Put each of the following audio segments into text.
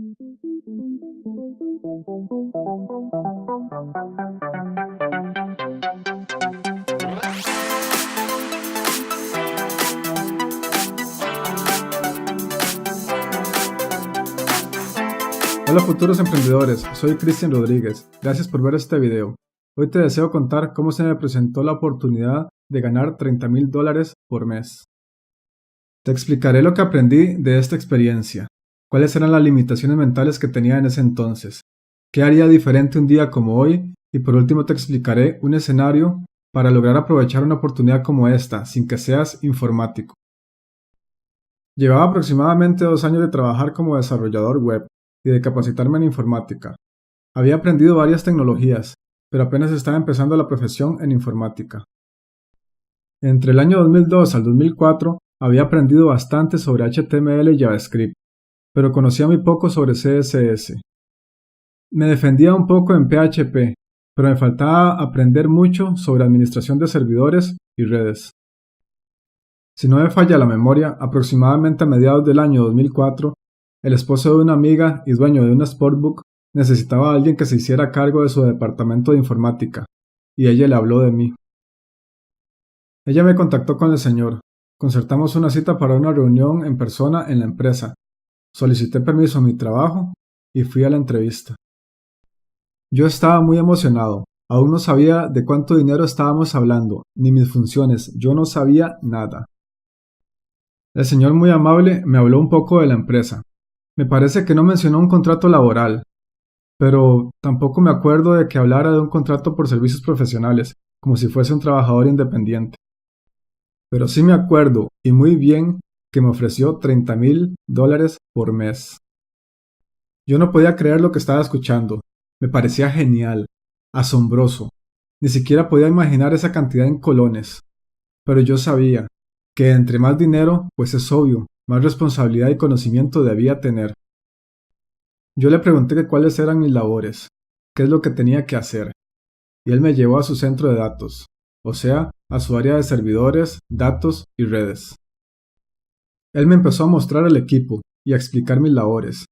Hola futuros emprendedores, soy Cristian Rodríguez. Gracias por ver este video. Hoy te deseo contar cómo se me presentó la oportunidad de ganar $30,000 por mes. Te explicaré lo que aprendí de esta experiencia, cuáles eran las limitaciones mentales que tenía en ese entonces, qué haría diferente un día como hoy y por último te explicaré un escenario para lograr aprovechar una oportunidad como esta sin que seas informático. Llevaba aproximadamente 2 años de trabajar como desarrollador web y de capacitarme en informática. Había aprendido varias tecnologías, pero apenas estaba empezando la profesión en informática. Entre el año 2002 al 2004 había aprendido bastante sobre HTML y JavaScript, pero conocía muy poco sobre CSS. Me defendía un poco en PHP, pero me faltaba aprender mucho sobre administración de servidores y redes. Si no me falla la memoria, aproximadamente a mediados del año 2004, el esposo de una amiga y dueño de una Sportbook necesitaba a alguien que se hiciera cargo de su departamento de informática, y ella le habló de mí. Ella me contactó con el señor, concertamos una cita para una reunión en persona en la empresa, solicité permiso a mi trabajo y fui a la entrevista. Yo estaba muy emocionado, aún no sabía de cuánto dinero estábamos hablando, ni mis funciones, yo no sabía nada. El señor muy amable me habló un poco de la empresa. Me parece que no mencionó un contrato laboral, pero tampoco me acuerdo de que hablara de un contrato por servicios profesionales, como si fuese un trabajador independiente. Pero sí me acuerdo, y muy bien, que me ofreció $30,000 por mes. Yo no podía creer lo que estaba escuchando. Me parecía genial, asombroso. Ni siquiera podía imaginar esa cantidad en colones. Pero yo sabía que entre más dinero, pues es obvio, más responsabilidad y conocimiento debía tener. Yo le pregunté que cuáles eran mis labores, qué es lo que tenía que hacer, y él me llevó a su centro de datos, o sea, a su área de servidores, datos y redes. Él me empezó a mostrar el equipo y a explicar mis labores.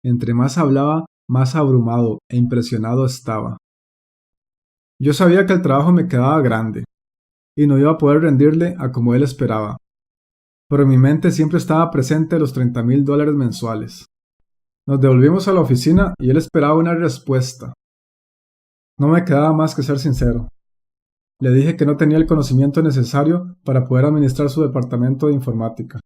Entre más hablaba, más abrumado e impresionado estaba. Yo sabía que el trabajo me quedaba grande, y no iba a poder rendirle a como él esperaba, pero en mi mente siempre estaba presente los $30,000 mensuales. Nos devolvimos a la oficina y él esperaba una respuesta. No me quedaba más que ser sincero. Le dije que no tenía el conocimiento necesario para poder administrar su departamento de informática.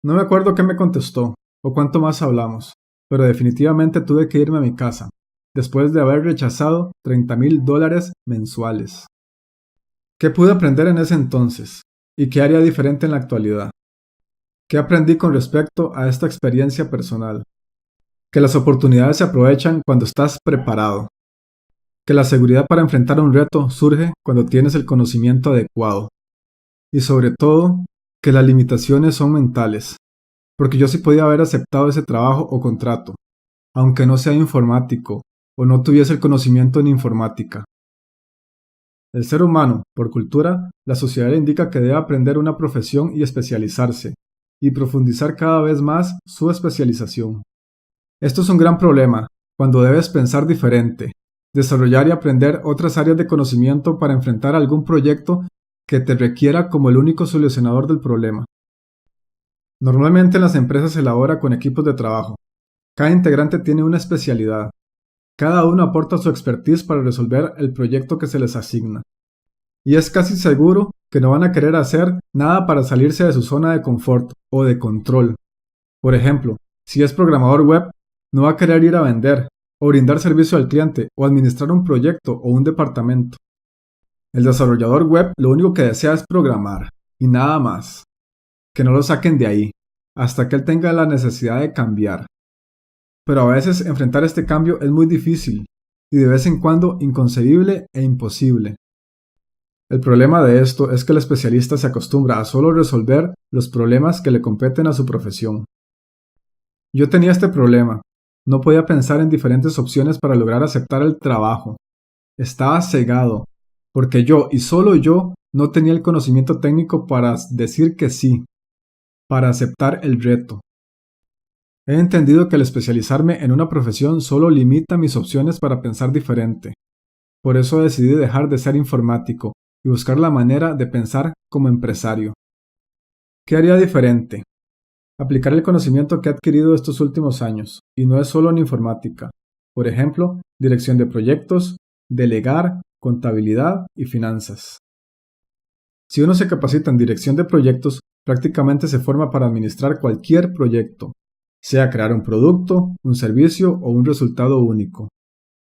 No me acuerdo qué me contestó o cuánto más hablamos, pero definitivamente tuve que irme a mi casa, después de haber rechazado $30,000 mensuales. ¿Qué pude aprender en ese entonces? ¿Y qué haría diferente en la actualidad? ¿Qué aprendí con respecto a esta experiencia personal? Que las oportunidades se aprovechan cuando estás preparado. Que la seguridad para enfrentar un reto surge cuando tienes el conocimiento adecuado. Y sobre todo, que las limitaciones son mentales. Porque yo sí podía haber aceptado ese trabajo o contrato, aunque no sea informático o no tuviese el conocimiento en informática. El ser humano, por cultura, la sociedad le indica que debe aprender una profesión y especializarse, y profundizar cada vez más su especialización. Esto es un gran problema, cuando debes pensar diferente, desarrollar y aprender otras áreas de conocimiento para enfrentar algún proyecto que te requiera como el único solucionador del problema. Normalmente en las empresas se elabora con equipos de trabajo. Cada integrante tiene una especialidad. Cada uno aporta su expertise para resolver el proyecto que se les asigna. Y es casi seguro que no van a querer hacer nada para salirse de su zona de confort o de control. Por ejemplo, si es programador web, no va a querer ir a vender, o brindar servicio al cliente, o administrar un proyecto o un departamento. El desarrollador web lo único que desea es programar, y nada más. Que no lo saquen de ahí, hasta que él tenga la necesidad de cambiar. Pero a veces enfrentar este cambio es muy difícil, y de vez en cuando inconcebible e imposible. El problema de esto es que el especialista se acostumbra a solo resolver los problemas que le competen a su profesión. Yo tenía este problema. No podía pensar en diferentes opciones para lograr aceptar el trabajo. Estaba cegado, porque yo y solo yo no tenía el conocimiento técnico para decir que sí, para aceptar el reto. He entendido que el especializarme en una profesión solo limita mis opciones para pensar diferente. Por eso decidí dejar de ser informático y buscar la manera de pensar como empresario. ¿Qué haría diferente? Aplicar el conocimiento que he adquirido estos últimos años, y no es solo en informática. Por ejemplo, dirección de proyectos, delegar, contabilidad y finanzas. Si uno se capacita en dirección de proyectos, prácticamente se forma para administrar cualquier proyecto, sea crear un producto, un servicio o un resultado único.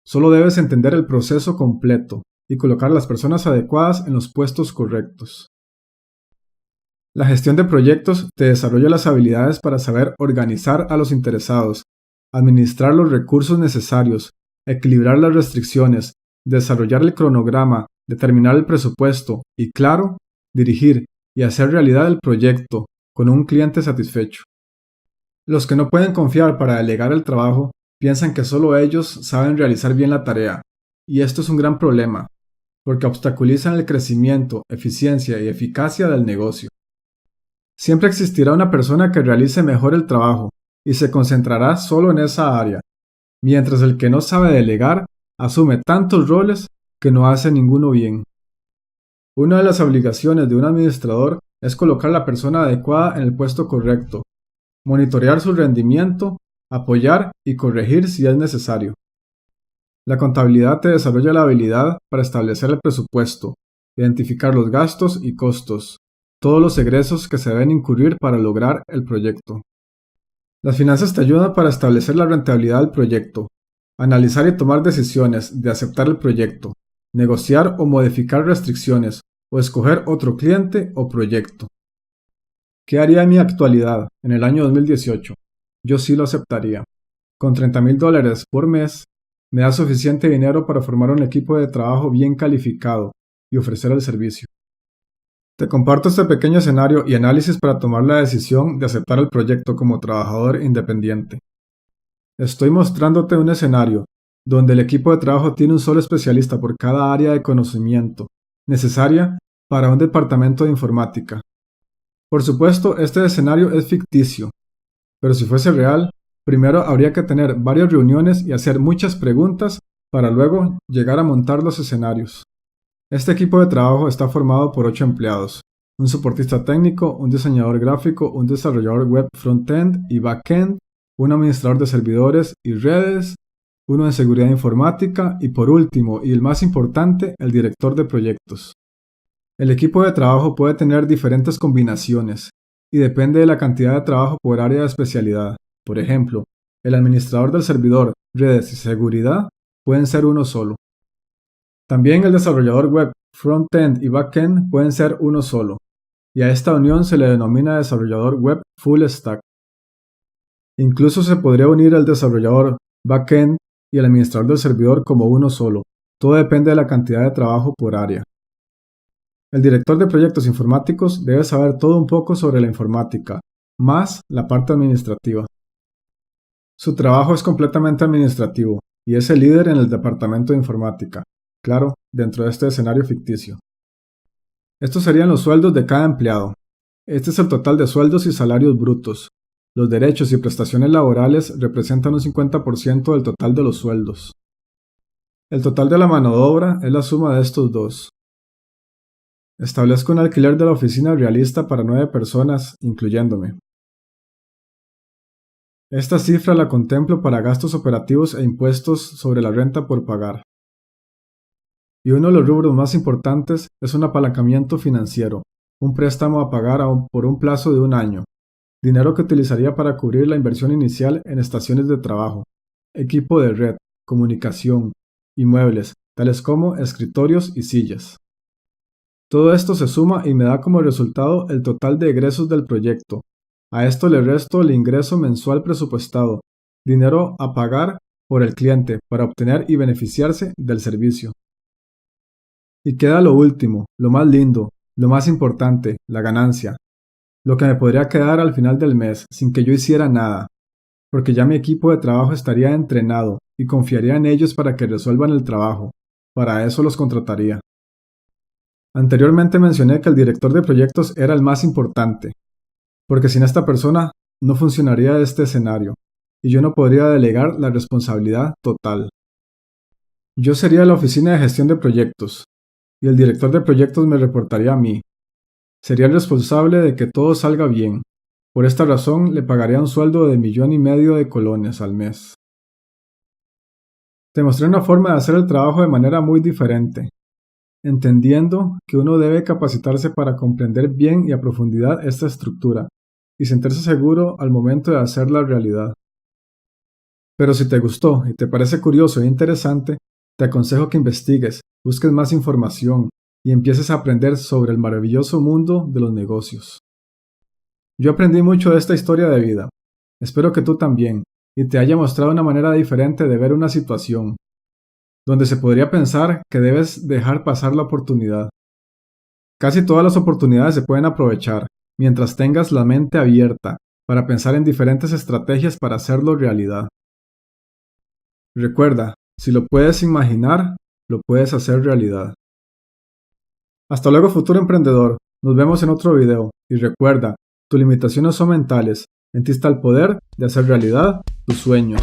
Solo debes entender el proceso completo y colocar a las personas adecuadas en los puestos correctos. La gestión de proyectos te desarrolla las habilidades para saber organizar a los interesados, administrar los recursos necesarios, equilibrar las restricciones, desarrollar el cronograma, determinar el presupuesto y, claro, dirigir y hacer realidad el proyecto con un cliente satisfecho. Los que no pueden confiar para delegar el trabajo piensan que solo ellos saben realizar bien la tarea, y esto es un gran problema, porque obstaculizan el crecimiento, eficiencia y eficacia del negocio. Siempre existirá una persona que realice mejor el trabajo y se concentrará solo en esa área, mientras el que no sabe delegar asume tantos roles que no hace ninguno bien. Una de las obligaciones de un administrador es colocar a la persona adecuada en el puesto correcto, monitorear su rendimiento, apoyar y corregir si es necesario. La contabilidad te desarrolla la habilidad para establecer el presupuesto, identificar los gastos y costos, todos los egresos que se deben incurrir para lograr el proyecto. Las finanzas te ayudan para establecer la rentabilidad del proyecto, analizar y tomar decisiones de aceptar el proyecto, negociar o modificar restricciones, o escoger otro cliente o proyecto. ¿Qué haría en mi actualidad en el año 2018? Yo sí lo aceptaría. Con $30,000 por mes, me da suficiente dinero para formar un equipo de trabajo bien calificado y ofrecer el servicio. Te comparto este pequeño escenario y análisis para tomar la decisión de aceptar el proyecto como trabajador independiente. Estoy mostrándote un escenario donde el equipo de trabajo tiene un solo especialista por cada área de conocimiento necesaria para un departamento de informática. Por supuesto, este escenario es ficticio, pero si fuese real, primero habría que tener varias reuniones y hacer muchas preguntas para luego llegar a montar los escenarios. Este equipo de trabajo está formado por 8 empleados, un soportista técnico, un diseñador gráfico, un desarrollador web front-end y back-end, un administrador de servidores y redes, uno de seguridad informática y por último, y el más importante, el director de proyectos. El equipo de trabajo puede tener diferentes combinaciones y depende de la cantidad de trabajo por área de especialidad. Por ejemplo, el administrador del servidor, redes y seguridad pueden ser uno solo. También el desarrollador web, front-end y back-end pueden ser uno solo, y a esta unión se le denomina desarrollador web full stack. Incluso se podría unir el desarrollador back-end y el administrador del servidor como uno solo. Todo depende de la cantidad de trabajo por área. El director de proyectos informáticos debe saber todo un poco sobre la informática, más la parte administrativa. Su trabajo es completamente administrativo y es el líder en el departamento de informática, claro, dentro de este escenario ficticio. Estos serían los sueldos de cada empleado. Este es el total de sueldos y salarios brutos. Los derechos y prestaciones laborales representan un 50% del total de los sueldos. El total de la mano de obra es la suma de estos dos. Establezco un alquiler de la oficina realista para 9 personas, incluyéndome. Esta cifra la contemplo para gastos operativos e impuestos sobre la renta por pagar. Y uno de los rubros más importantes es un apalancamiento financiero, un préstamo a pagar por un plazo de 1 año, dinero que utilizaría para cubrir la inversión inicial en estaciones de trabajo, equipo de red, comunicación, y muebles, tales como escritorios y sillas. Todo esto se suma y me da como resultado el total de egresos del proyecto. A esto le resto el ingreso mensual presupuestado, dinero a pagar por el cliente para obtener y beneficiarse del servicio. Y queda lo último, lo más lindo, lo más importante, la ganancia. Lo que me podría quedar al final del mes sin que yo hiciera nada, porque ya mi equipo de trabajo estaría entrenado y confiaría en ellos para que resuelvan el trabajo. Para eso los contrataría. Anteriormente mencioné que el director de proyectos era el más importante, porque sin esta persona no funcionaría este escenario. y yo no podría delegar la responsabilidad total. Yo sería la oficina de gestión de proyectos, y el director de proyectos me reportaría a mí. Sería el responsable de que todo salga bien. Por esta razón le pagaría un sueldo de 1,5 millones de colones al mes. Te mostré una forma de hacer el trabajo de manera muy diferente, entendiendo que uno debe capacitarse para comprender bien y a profundidad esta estructura y sentirse seguro al momento de hacerla realidad. Pero si te gustó y te parece curioso e interesante, te aconsejo que investigues, busques más información y empieces a aprender sobre el maravilloso mundo de los negocios. Yo aprendí mucho de esta historia de vida. Espero que tú también, y te haya mostrado una manera diferente de ver una situación, donde se podría pensar que debes dejar pasar la oportunidad. Casi todas las oportunidades se pueden aprovechar, mientras tengas la mente abierta para pensar en diferentes estrategias para hacerlo realidad. Recuerda, si lo puedes imaginar, lo puedes hacer realidad. Hasta luego, futuro emprendedor. Nos vemos en otro video. Y recuerda, tus limitaciones son mentales. En ti está el poder de hacer realidad tus sueños.